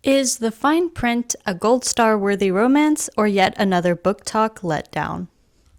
Is The Fine Print a gold star worthy romance or yet another BookTok letdown?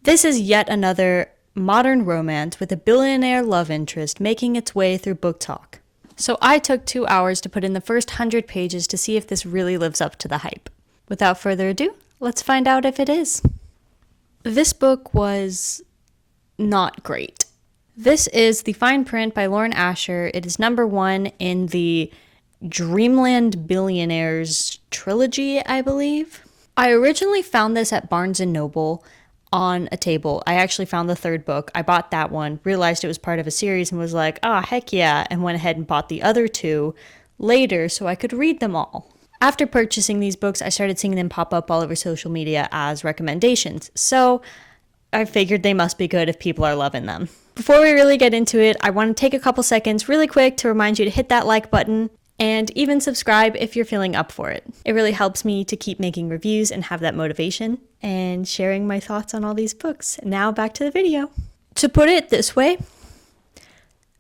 This is yet another modern romance with a billionaire love interest making its way through BookTok. So I took 2 hours to put in the first 100 pages to see if this really lives up to the hype. Without further ado, let's find out if it is. This book was not great. This is The Fine Print by Lauren Asher. It is number 1 in the Dreamland Billionaires trilogy, I believe. I originally found this at Barnes & Noble on a table. I actually found the 3rd book. I bought that one, realized it was part of a series and was like, oh, heck yeah, and went ahead and bought the other 2 later so I could read them all. After purchasing these books, I started seeing them pop up all over social media as recommendations, so I figured they must be good if people are loving them. Before we really get into it, I want to take a couple seconds really quick to remind you to hit that like button and even subscribe if you're feeling up for it. It really helps me to keep making reviews and have that motivation and sharing my thoughts on all these books. Now back to the video. To put it this way,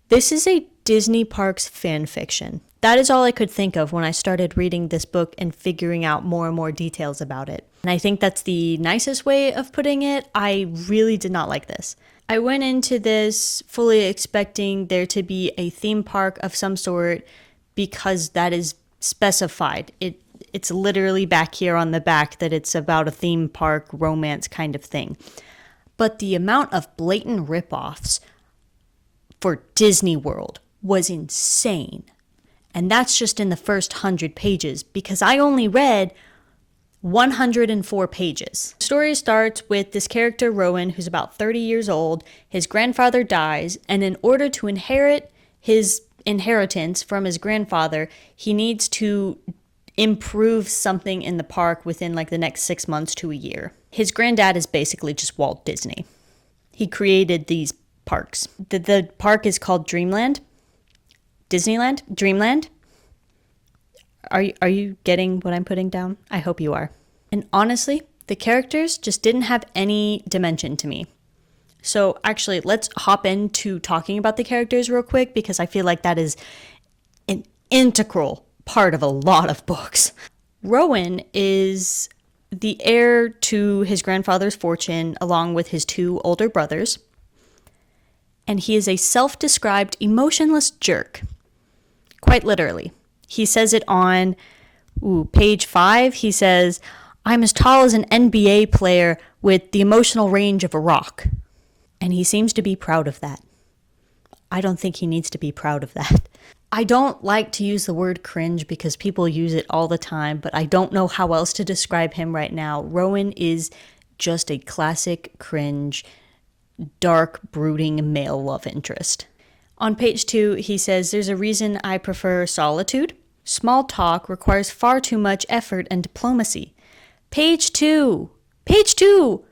this is a Disney Parks fan fiction. That is all I could think of when I started reading this book and figuring out more and more details about it. And I think that's the nicest way of putting it. I really did not like this. I went into this fully expecting there to be a theme park of some sort because that is specified. It's literally back here on the back that it's about a theme park romance kind of thing. But the amount of blatant ripoffs for Disney World was insane. And that's just in the first 100 pages because I only read 104 pages. The story starts with this character, Rowan, who's about 30 years old. His grandfather dies, and in order to inherit his inheritance from his grandfather, he needs to improve something in the park within like the next 6 months to a year. His granddad is basically just Walt Disney. He created these parks. The park is called Dreamland. Disneyland? Dreamland? Are you getting what I'm putting down? I hope you are. And honestly, the characters just didn't have any dimension to me. So actually, let's hop into talking about the characters real quick because I feel like that is an integral part of a lot of books. Rowan is the heir to his grandfather's fortune along with his 2 older brothers. And he is a self-described emotionless jerk. Quite literally. He says it on page 5. He says, I'm as tall as an NBA player with the emotional range of a rock. And he seems to be proud of that. I don't think he needs to be proud of that. I don't like to use the word cringe because people use it all the time, but I don't know how else to describe him right now. Rowan is just a classic cringe, dark, brooding male love interest. On page 2, he says, there's a reason I prefer solitude. Small talk requires far too much effort and diplomacy. Page 2! Page 2!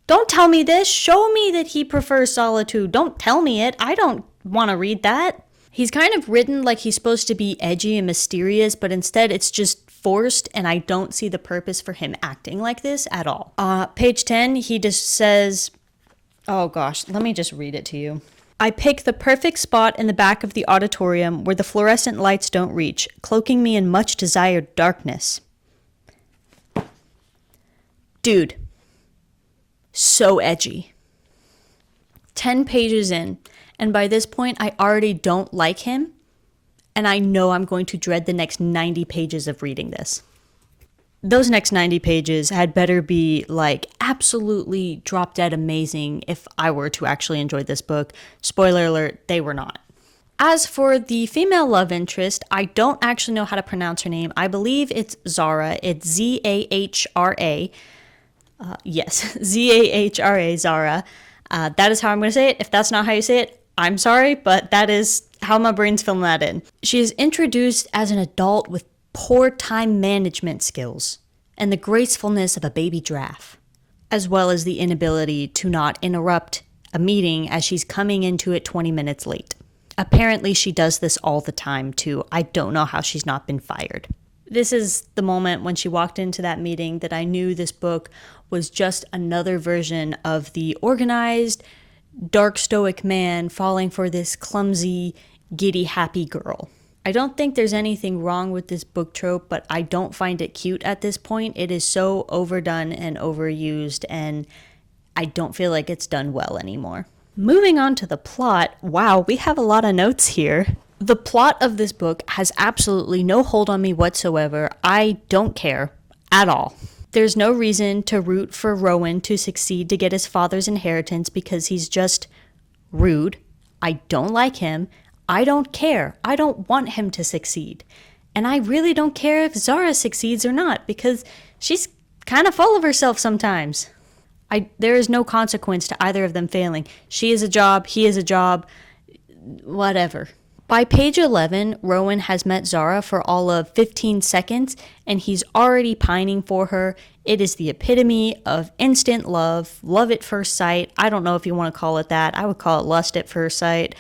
Don't tell me this. Show me that he prefers solitude. Don't tell me it. I don't want to read that. He's kind of written like he's supposed to be edgy and mysterious, but instead it's just forced, and I don't see the purpose for him acting like this at all. Page 10, he just says, oh gosh, let me just read it to you. I pick the perfect spot in the back of the auditorium where the fluorescent lights don't reach, cloaking me in much desired darkness. Dude. So edgy. 10 pages in, and by this point, I already don't like him, and I know I'm going to dread the next 90 pages of reading this. Those next 90 pages had better be like absolutely drop dead amazing if I were to actually enjoy this book. Spoiler alert, they were not. As for the female love interest, I don't actually know how to pronounce her name. I believe it's Zara. It's Z-A-H-R-A. Yes, Z-A-H-R-A, Zara. That is how I'm going to say it. If that's not how you say it, I'm sorry, but that is how my brain's filling that in. She is introduced as an adult with poor time management skills and the gracefulness of a baby giraffe, as well as the inability to not interrupt a meeting as she's coming into it 20 minutes late. Apparently she does this all the time too. I don't know how she's not been fired. This is the moment when she walked into that meeting that I knew this book was just another version of the organized, dark stoic man falling for this clumsy, giddy, happy girl. I don't think there's anything wrong with this book trope, but I don't find it cute at this point. It is so overdone and overused, and I don't feel like it's done well anymore. Moving on to the plot, wow, we have a lot of notes here. The plot of this book has absolutely no hold on me whatsoever. I don't care at all. There's no reason to root for Rowan to succeed to get his father's inheritance because he's just rude. I don't like him. I don't care. I don't want him to succeed. And I really don't care if Zara succeeds or not because she's kind of full of herself sometimes. There is no consequence to either of them failing. She is a job, he is a job, whatever. By page 11, Rowan has met Zara for all of 15 seconds, and he's already pining for her. It is the epitome of instant love, love at first sight. I don't know if you want to call it that. I would call it lust at first sight.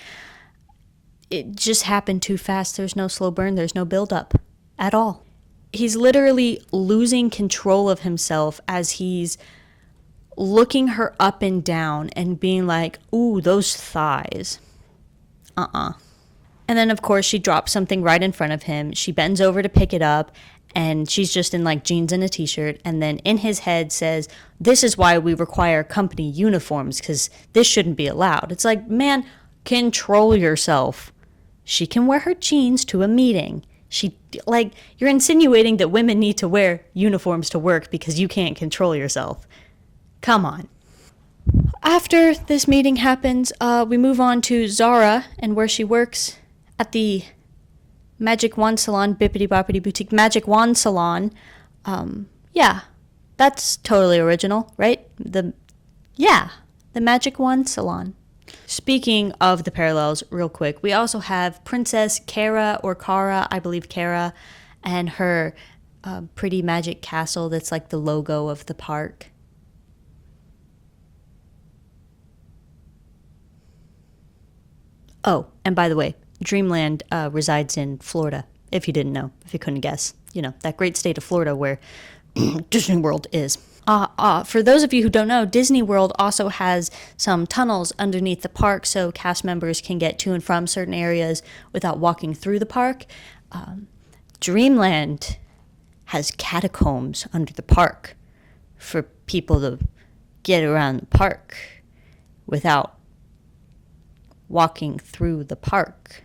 It just happened too fast. There's no slow burn. There's no build-up at all. He's literally losing control of himself as he's looking her up and down and being like, ooh, those thighs. And then, of course, she drops something right in front of him. She bends over to pick it up, and she's just in, like, jeans and a t-shirt. And then in his head says, this is why we require company uniforms, because this shouldn't be allowed. It's like, man, control yourself. She can wear her jeans to a meeting. You're insinuating that women need to wear uniforms to work because you can't control yourself. Come on. After this meeting happens, we move on to Zara and where she works at the Magic Wand Salon, Bippity Boppity Boutique Magic Wand Salon. Yeah, that's totally original, right? The Magic Wand Salon. Speaking of the parallels, real quick, we also have Princess Kara, I believe Kara, and her pretty magic castle that's like the logo of the park. Oh, and by the way, Dreamland resides in Florida, if you didn't know, if you couldn't guess. You know, that great state of Florida where Disney World is. For those of you who don't know, Disney World also has some tunnels underneath the park so cast members can get to and from certain areas without walking through the park. Dreamland has catacombs under the park for people to get around the park without walking through the park.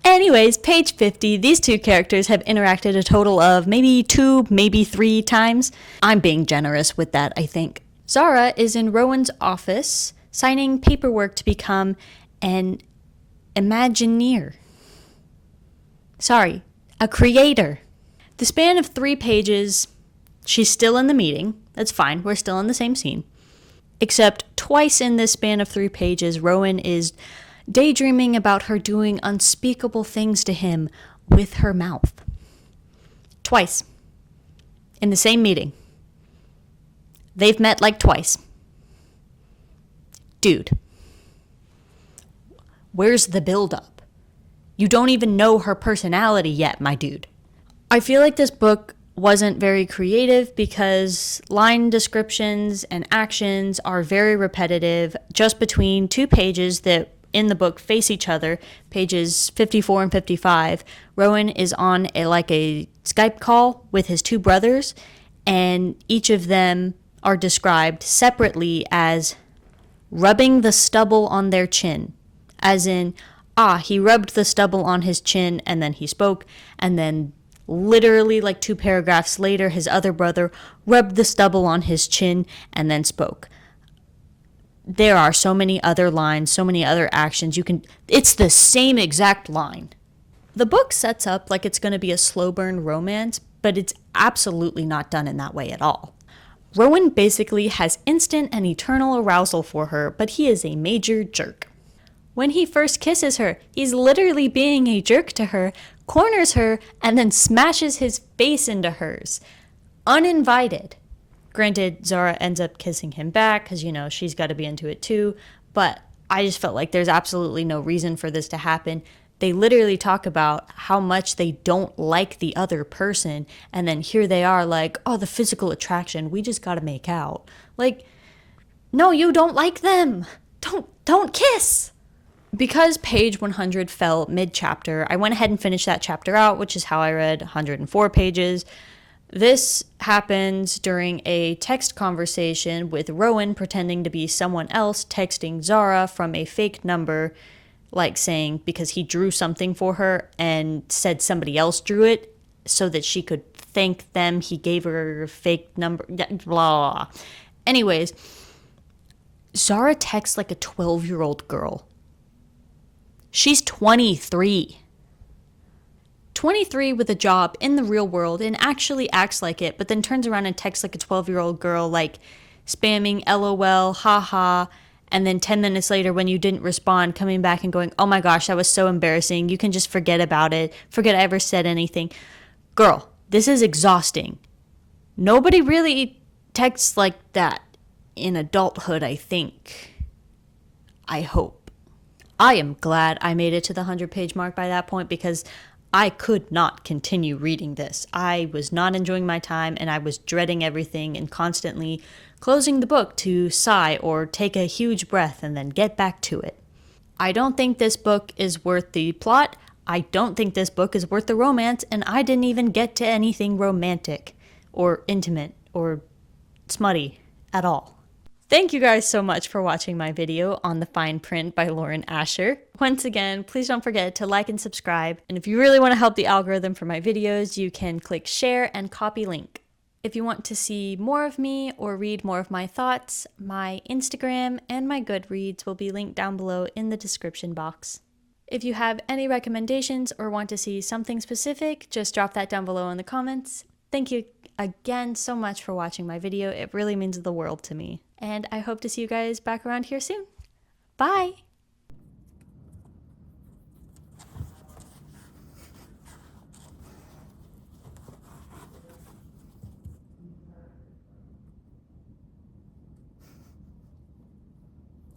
Anyways, page 50, these two characters have interacted a total of maybe 2, maybe 3 times. I'm being generous with that, I think. Zara is in Rowan's office signing paperwork to become an Imagineer. Sorry, a creator. The span of 3 pages, she's still in the meeting. That's fine, we're still in the same scene. Except twice in this span of 3 pages, Rowan is daydreaming about her doing unspeakable things to him with her mouth. Twice. In the same meeting. They've met like twice. Dude. Where's the build-up? You don't even know her personality yet, my dude. I feel like this book wasn't very creative because line descriptions and actions are very repetitive just between 2 pages that in the book face each other, pages 54 and 55. Rowan is on a Skype call with his 2 brothers, and each of them are described separately as rubbing the stubble on their chin. As in, he rubbed the stubble on his chin and then he spoke, and then literally 2 paragraphs later, his other brother rubbed the stubble on his chin and then spoke. There are so many other lines, so many other actions. It's the same exact line. The book sets up like it's going to be a slow burn romance, but it's absolutely not done in that way at all. Rowan basically has instant and eternal arousal for her, but he is a major jerk. When he first kisses her, he's literally being a jerk to her, corners her, and then smashes his face into hers. Uninvited. Granted, Zara ends up kissing him back because, she's got to be into it too. But I just felt like there's absolutely no reason for this to happen. They literally talk about how much they don't like the other person. And then here they are the physical attraction. We just got to make out. No, you don't like them. Don't kiss. Because page 100 fell mid-chapter, I went ahead and finished that chapter out, which is how I read 104 pages. This happens during a text conversation with Rowan pretending to be someone else, texting Zara from a fake number, like saying because he drew something for her and said somebody else drew it so that she could thank them. He gave her a fake number, blah. Anyways, Zara texts like a 12-year-old girl. She's 23. 23 with a job in the real world and actually acts like it, but then turns around and texts like a 12-year-old girl, like spamming LOL, haha, and then 10 minutes later when you didn't respond, coming back and going, oh my gosh, that was so embarrassing. You can just forget about it. Forget I ever said anything. Girl, this is exhausting. Nobody really texts like that in adulthood, I think. I hope. I am glad I made it to the 100-page mark by that point because I could not continue reading this. I was not enjoying my time and I was dreading everything and constantly closing the book to sigh or take a huge breath and then get back to it. I don't think this book is worth the plot. I don't think this book is worth the romance, and I didn't even get to anything romantic or intimate or smutty at all. Thank you guys so much for watching my video on The Fine Print by Lauren Asher. Once again, please don't forget to like and subscribe. And if you really want to help the algorithm for my videos, you can click share and copy link. If you want to see more of me or read more of my thoughts, my Instagram and my Goodreads will be linked down below in the description box. If you have any recommendations or want to see something specific, just drop that down below in the comments. Thank you again so much for watching my video. It really means the world to me. And I hope to see you guys back around here soon. Bye!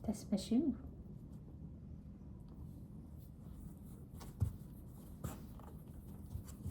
Das war schön.